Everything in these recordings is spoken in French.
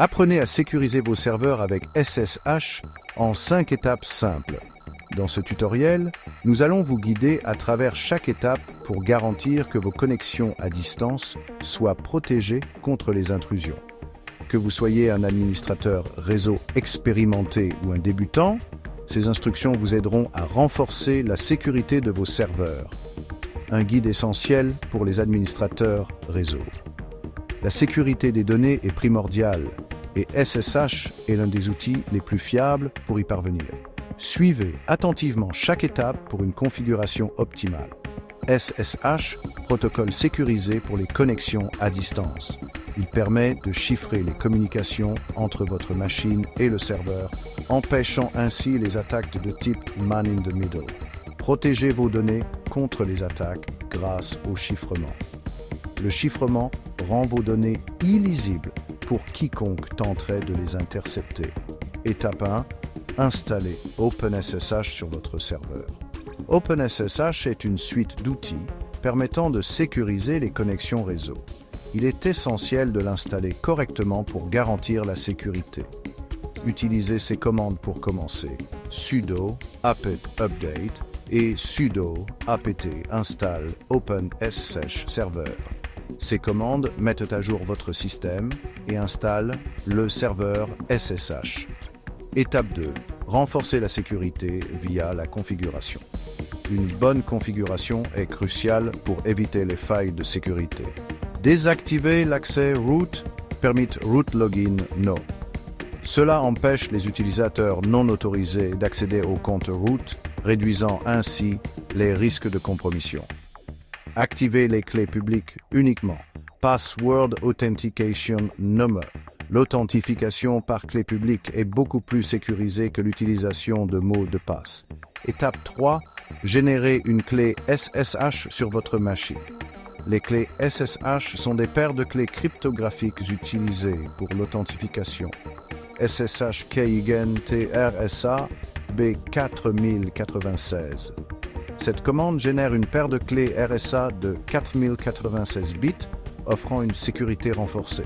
Apprenez à sécuriser vos serveurs avec SSH en 5 étapes simples. Dans ce tutoriel, nous allons vous guider à travers chaque étape pour garantir que vos connexions à distance soient protégées contre les intrusions. Que vous soyez un administrateur réseau expérimenté ou un débutant, ces instructions vous aideront à renforcer la sécurité de vos serveurs. Un guide essentiel pour les administrateurs réseau. La sécurité des données est primordiale et SSH est l'un des outils les plus fiables pour y parvenir. Suivez attentivement chaque étape pour une configuration optimale. SSH, protocole sécurisé pour les connexions à distance. Il permet de chiffrer les communications entre votre machine et le serveur, empêchant ainsi les attaques de type man in the middle. Protégez vos données contre les attaques grâce au chiffrement. Le chiffrement rend vos données illisibles pour quiconque tenterait de les intercepter. Étape 1. Installez OpenSSH sur votre serveur. OpenSSH est une suite d'outils permettant de sécuriser les connexions réseau. Il est essentiel de l'installer correctement pour garantir la sécurité. Utilisez ces commandes pour commencer. Sudo apt update et sudo apt install OpenSSH server. Ces commandes mettent à jour votre système et installent le serveur SSH. Étape 2. Renforcer la sécurité via la configuration. Une bonne configuration est cruciale pour éviter les failles de sécurité. Désactivez l'accès root, permit root login no. Cela empêche les utilisateurs non autorisés d'accéder au compte root, réduisant ainsi les risques de compromission. Activez les clés publiques uniquement. Password Authentication Number. L'authentification par clé publique est beaucoup plus sécurisée que l'utilisation de mots de passe. Étape 3. Générez une clé SSH sur votre machine. Les clés SSH sont des paires de clés cryptographiques utilisées pour l'authentification. SSH Keygen TRSA B4096. Cette commande génère une paire de clés RSA de 4096 bits, offrant une sécurité renforcée.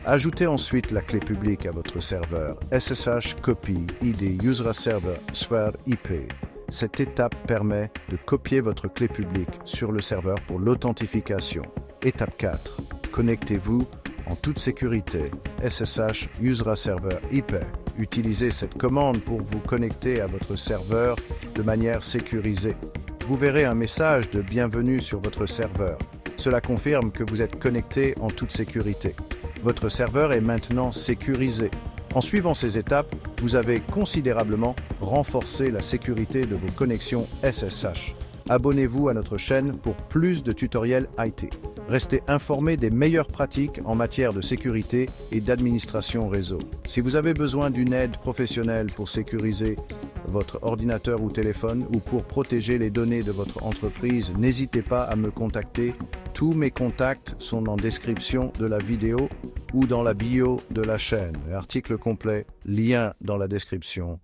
Ajoutez ensuite la clé publique à votre serveur SSH Copy ID User Server Sphere IP. Cette étape permet de copier votre clé publique sur le serveur pour l'authentification. Étape 4. Connectez-vous en toute sécurité. SSH User Server IP. Utilisez cette commande pour vous connecter à votre serveur de manière sécurisée. Vous verrez un message de bienvenue sur votre serveur. Cela confirme que vous êtes connecté en toute sécurité. Votre serveur est maintenant sécurisé. En suivant ces étapes, vous avez considérablement renforcé la sécurité de vos connexions SSH. Abonnez-vous à notre chaîne pour plus de tutoriels IT. Restez informés des meilleures pratiques en matière de sécurité et d'administration réseau. Si vous avez besoin d'une aide professionnelle pour sécuriser votre ordinateur ou téléphone ou pour protéger les données de votre entreprise, n'hésitez pas à me contacter. Tous mes contacts sont en description de la vidéo ou dans la bio de la chaîne. Article complet, lien dans la description.